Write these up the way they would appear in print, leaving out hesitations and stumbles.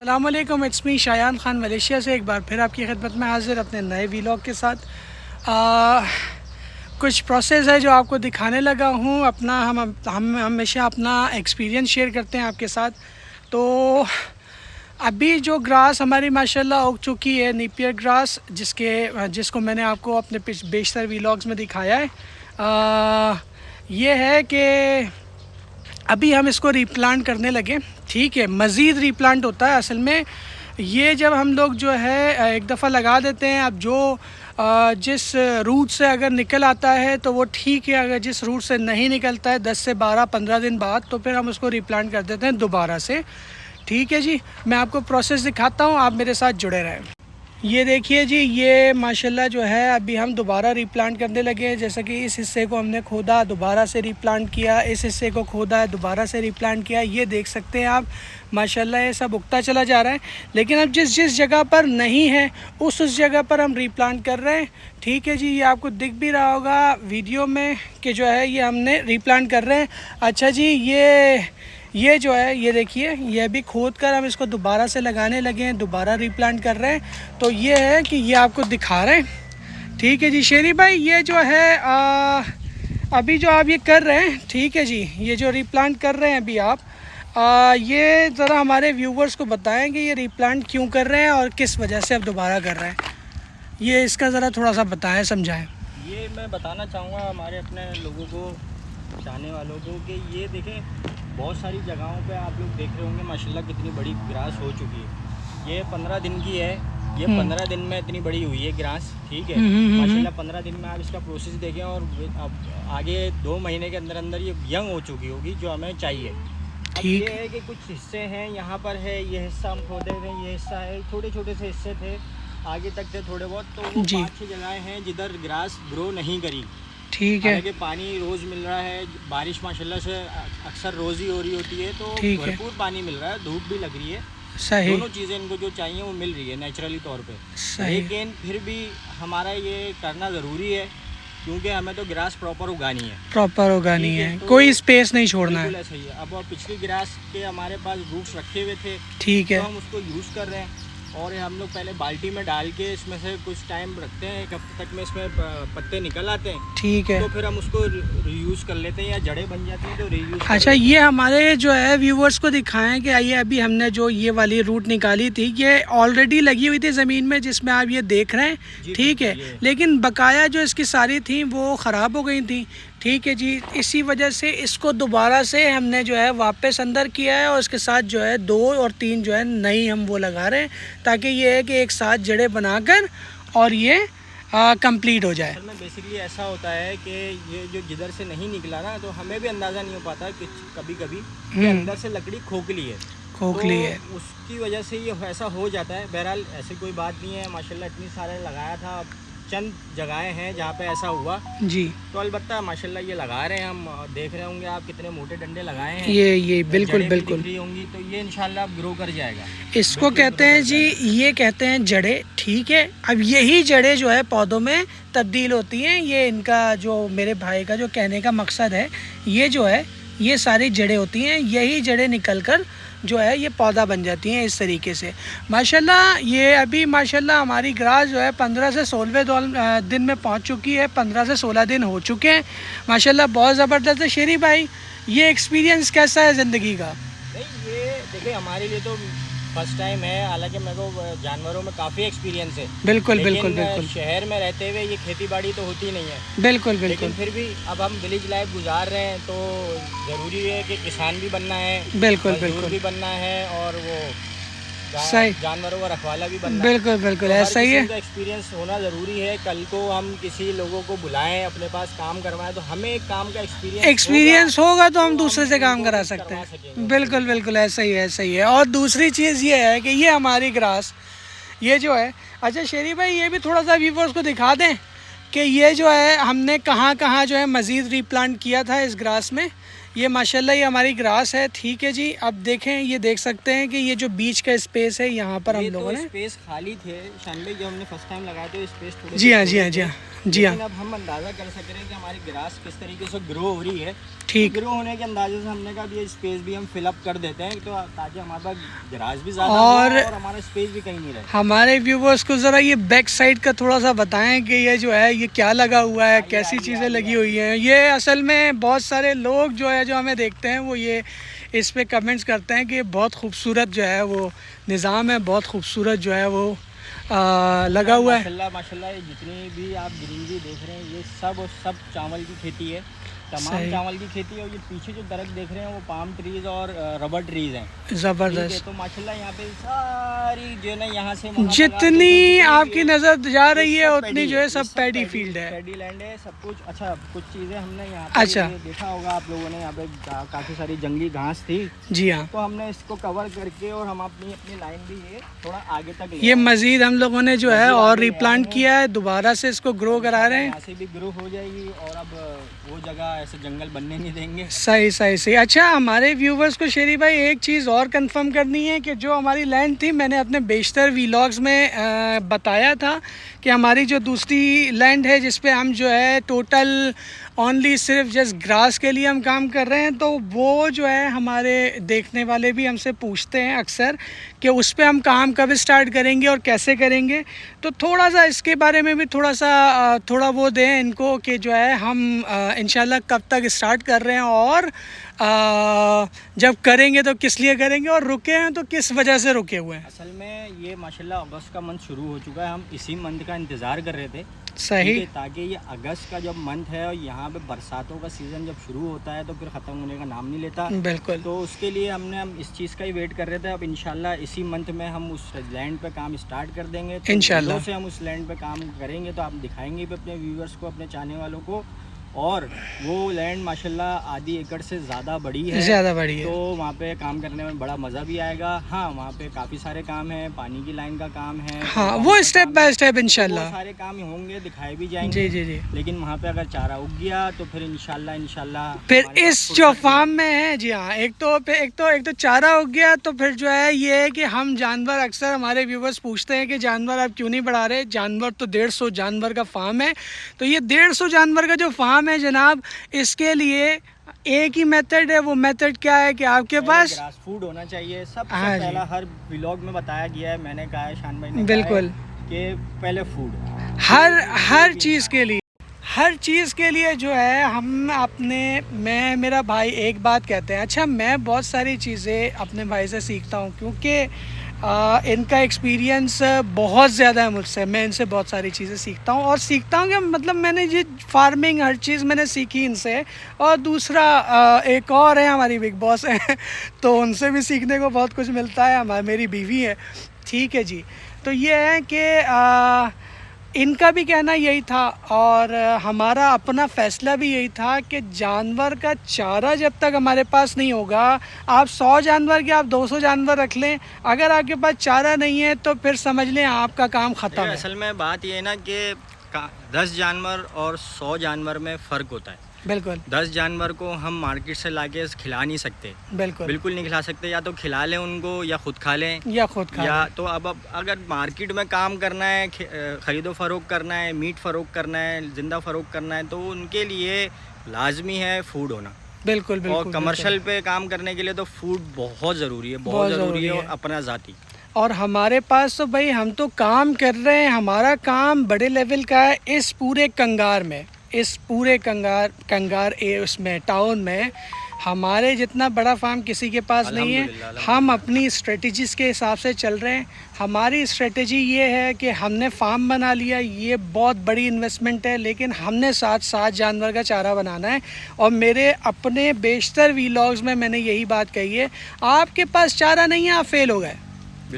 अस्सलाम वालेकुम, it's me Shayan Khan Malaysia से एक बार फिर आपकी खिदमत में हाजिर अपने नए व्लॉग के साथ। कुछ प्रोसेस है जो आपको दिखाने लगा हूँ। अपना हम हमेशा अपना एक्सपीरियंस शेयर करते हैं आपके साथ। तो अभी जो ग्रास हमारी माशाल्लाह उग चुकी है, नेपियर ग्रास, जिसको मैंने आपको अपने बेशतर व्लॉग्स में दिखाया है। ये है कि अभी हम इसको रीप्लांट करने लगे। ठीक है, मज़ीद रीप्लांट होता है असल में। ये जब हम लोग जो है एक दफ़ा लगा देते हैं, अब जो जिस रूट से अगर निकल आता है तो वो ठीक है, अगर जिस रूट से नहीं निकलता है 10 से 12-15 दिन बाद, तो फिर हम उसको रीप्लांट कर देते हैं दोबारा से। ठीक है जी, मैं आपको प्रोसेस दिखाता हूँ, आप मेरे साथ जुड़े रहें। ये देखिए जी, ये माशाल्लाह जो है अभी हम दोबारा रीप्लांट करने लगे हैं। जैसा कि इस हिस्से को हमने खोदा, दोबारा से रीप्लांट किया, इस हिस्से को खोदा है, दोबारा से रीप्लांट किया। ये देख सकते हैं आप, माशाल्लाह ये सब उगता चला जा रहा है। लेकिन अब जिस जिस जगह पर नहीं है उस जगह पर हम रीप्लांट कर रहे हैं। ठीक है जी, ये आपको दिख भी रहा होगा वीडियो में कि जो है ये हमने रीप्लांट कर रहे हैं। अच्छा जी, ये जो है, ये देखिए, ये अभी खोद कर हम इसको दोबारा से लगाने लगे हैं, दोबारा रीप्लांट कर रहे हैं। तो ये है कि ये आपको दिखा रहे हैं। ठीक है जी शेरी भाई, ये जो है अभी जो आप ये कर रहे हैं, ठीक है जी, ये जो रीप्लांट कर रहे हैं अभी आप, ये ज़रा हमारे व्यूवर्स को बताएं कि ये रीप्लांट क्यों कर रहे हैं और किस वजह से अब दोबारा कर रहे हैं। ये इसका ज़रा थोड़ा सा बताएं, समझाएं। ये मैं बताना चाहूँगा हमारे अपने लोगों को, चाहने वालों को, कि ये देखें बहुत सारी जगहों पे आप लोग देख रहे होंगे माशाल्लाह कितनी बड़ी ग्रास हो चुकी है। ये 15 दिन की है, ये 15 दिन में इतनी बड़ी हुई है ग्रास। ठीक है, माशाल्लाह 15 दिन में आप इसका प्रोसेस देखें और अब आगे 2 महीने के अंदर अंदर ये यंग हो चुकी होगी जो हमें चाहिए। अब ये है कि कुछ हिस्से हैं यहाँ पर है, ये हिस्सा हम खोदे हुए, ये हिस्सा है, छोटे छोटे से हिस्से थे, आगे तक थे थोड़े बहुत, तो वो 5-6 जगहें हैं जिधर ग्रास ग्रो नहीं करी। ठीक है, कि पानी रोज़ मिल रहा है, बारिश माशाल्लाह से अक्सर रोज़ ही हो रही होती है, तो भरपूर पानी मिल रहा है, धूप भी लग रही है, सही, दोनों चीज़ें इनको जो चाहिए वो मिल रही है नेचुरली तौर पे। लेकिन फिर भी हमारा ये करना ज़रूरी है क्योंकि हमें तो ग्रास प्रॉपर उगानी है, तो कोई स्पेस नहीं छोड़ना है। ऐसा ही है। अब पिछली ग्रास के हमारे पास रूट्स रखे हुए थे, ठीक है, तो हम उसको यूज़ कर रहे हैं और हम लोग पहले बाल्टी में डाल के इसमें से कुछ टाइम रखते हैं, 1 हफ्ते तक में इसमें पत्ते निकल आते हैं। ठीक है, तो फिर हम उसको रीयूज़ कर लेते हैं या जड़ें बन जाती हैं तो रीयूज़। अच्छा, ये हमारे जो है व्यूवर्स को दिखाएं कि आइए, अभी हमने जो ये वाली रूट निकाली थी, ये ऑलरेडी लगी हुई थी ज़मीन में जिसमें आप ये देख रहे हैं। ठीक है, लेकिन बकाया जो इसकी सारी थी वो ख़राब हो गई थी। ठीक है जी, इसी वजह से इसको दोबारा से हमने जो है वापस अंदर किया है और इसके साथ जो है 2 और 3 जो है नई हम वो लगा रहे हैं, ताकि ये है कि एक साथ जड़ें बनाकर और ये कंप्लीट हो जाए। में बेसिकली ऐसा होता है कि ये जो जिधर से नहीं निकला ना, तो हमें भी अंदाज़ा नहीं हो पाता कि कभी कभी अंदर से लकड़ी खोखली है, तो उसकी वजह से ये ऐसा हो जाता है। बहरहाल ऐसी कोई बात नहीं है, माशाल्लाह इतनी सारे लगाया था, चंद जगहें हैं जहाँ पे ऐसा हुआ जी, तो अलबत्ता माशाल्लाह ये लगा रहे हैं। हम देख रहे होंगे आप कितने मोटे डंडे लगाए हैं, ये बिल्कुल होंगी, तो ये इंशाल्लाह ग्रो कर जाएगा। इसको कहते हैं जी, ये कहते हैं जड़ें। ठीक है, अब यही जड़ें जो है पौधों में तब्दील होती हैं। ये इनका जो मेरे भाई का जो कहने का मकसद है, ये जो है ये सारी जड़ें होती हैं, यही जड़ें निकल कर जो है ये पौधा बन जाती हैं इस तरीके से। माशाल्लाह ये अभी माशाल्लाह हमारी ग्रास जो है 15 से 16वें दिन में पहुंच चुकी है। 15 से 16 दिन हो चुके हैं माशाल्लाह, बहुत ज़बरदस्त है। शेरी भाई, ये एक्सपीरियंस कैसा है ज़िंदगी का? नहीं, ये देखिए हमारे लिए तो फर्स्ट टाइम है, हालांकि मेरे को जानवरों में काफ़ी एक्सपीरियंस है। बिल्कुल। शहर में रहते हुए ये खेती बाड़ी तो होती नहीं है। बिल्कुल। लेकिन फिर भी अब हम विलेज लाइफ गुजार रहे हैं, तो ज़रूरी है कि किसान भी बनना है, बिल्कुल भी बनना है, और वो सही जानवरों का रखवाला भी बनना है। बिल्कुल ऐसा ही है। एक्सपीरियंस होना ज़रूरी है। कल को हम किसी लोगों को बुलाएं, अपने पास काम करवाएं, तो हमें एक काम का एक्सपीरियंस होगा तो हम दूसरे से काम करा सकते हैं। बिल्कुल ऐसा ही है। और दूसरी चीज़ ये है कि ये हमारी ग्रास ये जो है, अच्छा शेरी भाई, ये भी थोड़ा सा व्यूवर्स को दिखा दें कि ये जो है हमने कहाँ जो है मज़ीद रीप्लांट किया था इस ग्रास में। ये माशाल्लाह ये हमारी ग्रास है। ठीक है जी, अब देखें, ये देख सकते हैं कि ये जो बीच का स्पेस है यहाँ पर हम लोगों ने स्पेस खाली थे शान भाई, जब हमने फर्स्ट टाइम लगाया तो स्पेस थोड़ी जी हाँ जी हाँ। लेकिन अब हम अंदाज़ा कर सक रहे हैं कि हमारी ग्रास किस तरीके से ग्रो हो रही है। ठीक। ग्रो होने के अंदाजे से हमने कहा ये स्पेस भी हम फिलअप कर देते हैं, तो ताकि हमारे पास ग्रास भी ज़्यादा और और हमारा स्पेस भी कहीं नहीं रहे। हमारे व्यूवर्स को ज़रा ये बैक साइड का थोड़ा सा बताएं कि ये जो है ये क्या लगा हुआ है, कैसी चीज़ें लगी हुई हैं। ये असल में बहुत सारे लोग जो है जो हमें देखते हैं वो ये इस पे कमेंट्स करते हैं कि बहुत खूबसूरत जो है वो निज़ाम है, बहुत खूबसूरत जो है वो लगा हुआ है। माशाल्लाह माशाल्लाह, ये जितनी भी आप ग्रीनरी देख रहे हैं ये सब चावल की खेती है, तमाम चावल की खेती है। और ये पीछे जो दरख्त देख रहे हैं वो पाम ट्रीज और रबर ट्रीज हैं। ज़बरदस्त। तो माशाल्लाह यहाँ पे सारी जो है ना यहाँ से जितनी आपकी नज़र जा रही है उतनी जो है सब पैडी फील्ड है, पैडी लैंड है सब कुछ। अच्छा, कुछ चीज़ें हमने यहाँ अच्छा पे देखा होगा आप लोगों ने, यहाँ पे काफ़ी सारी जंगली घास थी। जी हाँ। तो हमने इसको कवर करके और हम अपनी लाइन भी ये थोड़ा आगे तक ये मज़ीद हम लोगों ने जो है और रिप्लांट किया है, दोबारा से इसको ग्रो करा रहे हैं। यहाँ से भी ग्रो हो जाएगी और अब वो जगह ऐसे जंगल बनने नहीं देंगे। सही सही सही। अच्छा, हमारे व्यूवर्स को शेरी भाई एक चीज़ और कंफर्म करनी है कि जो हमारी लैंड थी, मैंने अपने बेशतर व्लॉग्स में बताया था कि हमारी जो दूसरी लैंड है जिस पे हम जो है टोटल ओनली सिर्फ जस्ट ग्रास के लिए हम काम कर रहे हैं, तो वो जो है हमारे देखने वाले भी हमसे पूछते हैं अक्सर कि उस पे हम काम कब स्टार्ट करेंगे और कैसे करेंगे। तो थोड़ा सा इसके बारे में भी थोड़ा वो दें इनको कि जो है हम इंशाल्लाह कब तक स्टार्ट कर रहे हैं और जब करेंगे तो किस लिए करेंगे और रुके हैं तो किस वजह से रुके हुए हैं। असल में ये माशाल्लाह अगस्त का मंथ शुरू हो चुका है, हम इसी मंथ का इंतज़ार कर रहे थे। सही। ताकि ये अगस्त का जब मंथ है और यहाँ पे बरसातों का सीज़न जब शुरू होता है तो फिर ख़त्म होने का नाम नहीं लेता। बिल्कुल। तो उसके लिए हम इस चीज़ का ही वेट कर रहे थे। अब इंशाल्लाह इसी मंथ में हम उस लैंड पे काम स्टार्ट कर देंगे। तो इंशाल्लाह से हम उस लैंड पे काम करेंगे तो आप दिखाएंगे भी अपने व्यूवर्स को, अपने चाहने वालों को। और वो लैंड माशाल्लाह आधी एकड़ से ज़्यादा बड़ी है, ज़्यादा बड़ी है, तो वहाँ पे काम करने में बड़ा मज़ा भी आएगा। हाँ, वहाँ पे काफ़ी सारे काम हैं, पानी की लाइन का काम है। हाँ, वो स्टेप बाय स्टेप इंशाल्लाह सारे काम होंगे, दिखाए भी जाएंगे। जी जी जी। लेकिन वहाँ पे अगर चारा उग गया तो फिर इंशाल्लाह फिर इस जो फार्म में है, जी हाँ, एक तो चारा उग गया तो फिर जो है ये है कि हम जानवर, अक्सर हमारे व्यूवर्स पूछते हैं कि जानवर आप क्यों नहीं बढ़ा रहे। जानवर तो 150 जानवर का फार्म है। तो ये 150 जानवर का जो फार्म है जनाब, इसके लिए एक ही मेथड है। वो मेथड क्या है कि आपके पास ग्रास फूड होना चाहिए। सबसे हाँ पहला हर व्लॉग में बताया गया है, मैंने कहा है, शान भाई ने बिल्कुल कि पहले फूड हर चीज़ के लिए, हर चीज़ के लिए जो है हम मैं मेरा भाई एक बात कहते हैं। अच्छा, मैं बहुत सारी चीज़ें अपने भाई से सीखता हूँ क्योंकि इनका एक्सपीरियंस बहुत ज़्यादा है मुझसे। मैं इनसे बहुत सारी चीज़ें सीखता हूँ कि मतलब मैंने ये फार्मिंग हर चीज़ मैंने सीखी इनसे। और दूसरा एक और है, हमारी बिग बॉस है तो उनसे भी सीखने को बहुत कुछ मिलता है। मेरी बीवी है, ठीक है जी। तो ये है कि इनका भी कहना यही था और हमारा अपना फ़ैसला भी यही था कि जानवर का चारा जब तक हमारे पास नहीं होगा, आप 100 जानवर के आप 200 जानवर रख लें, अगर आपके पास चारा नहीं है तो फिर समझ लें आपका काम ख़त्म है। असल में बात ये है ना कि 10 जानवर और 100 जानवर में फ़र्क होता है। बिल्कुल। 10 जानवर को हम मार्केट से लाके खिला नहीं सकते। बिल्कुल नहीं खिला सकते। या तो खिला लें उनको या खुद खा लें या तो अब अगर मार्केट में काम करना है, ख़रीदो फ़रोख्त करना है, मीट फ़रोख्त करना है, ज़िंदा फ़रोख्त करना है, तो उनके लिए लाजमी है फूड होना। बिल्कुल। और कमर्शियल पे काम करने के लिए तो फूड बहुत ज़रूरी है, बहुत ज़रूरी है, और अपना ज़ाती। और हमारे पास तो भाई हम तो काम कर रहे हैं, हमारा काम बड़े लेवल का है इस पूरे कंगार में, इस पूरे कंगार उसमें टाउन में हमारे जितना बड़ा फार्म किसी के पास नहीं है। हम अपनी स्ट्रेटजीज़ के हिसाब से चल रहे हैं। हमारी स्ट्रेटजी ये है कि हमने फार्म बना लिया, ये बहुत बड़ी इन्वेस्टमेंट है, लेकिन हमने 7 जानवर का चारा बनाना है। और मेरे अपने बेशतर व्लॉग्स में मैंने यही बात कही है, आपके पास चारा नहीं है आप फेल हो गए,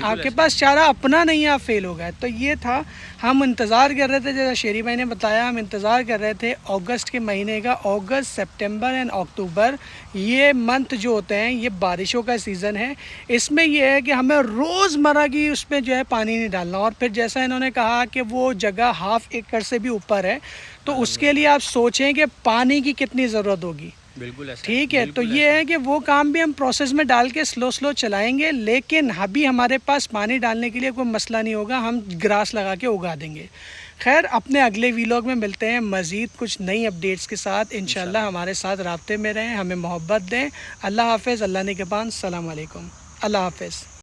आपके पास चारा अपना नहीं है आप फेल हो गए। तो ये था, हम इंतज़ार कर रहे थे, जैसा शेरी भाई ने बताया, हम इंतज़ार कर रहे थे अगस्त के महीने का। अगस्त, सितंबर एंड अक्टूबर, ये मंथ जो होते हैं ये बारिशों का सीज़न है। इसमें यह है कि हमें रोज़मर्रा की उसमें जो है पानी नहीं डालना। और फिर जैसा इन्होंने कहा कि वो जगह 1/2 एकड़ से भी ऊपर है, तो उसके लिए आप सोचें कि पानी की कितनी ज़रूरत होगी। बिल्कुल ऐसा, ठीक है। तो ये है कि वो काम भी हम प्रोसेस में डाल के स्लो चलाएंगे, लेकिन अभी हमारे पास पानी डालने के लिए कोई मसला नहीं होगा, हम ग्रास लगा के उगा देंगे। खैर अपने अगले वीलॉग में मिलते हैं मज़ीद कुछ नई अपडेट्स के साथ। इंशाल्लाह हमारे साथ राब्ते में रहें, हमें मोहब्बत दें। अल्लाह हाफ़िज़, अल्लाह निगहबान, सलाम अलैकुम, अल्लाह हाफ़िज़।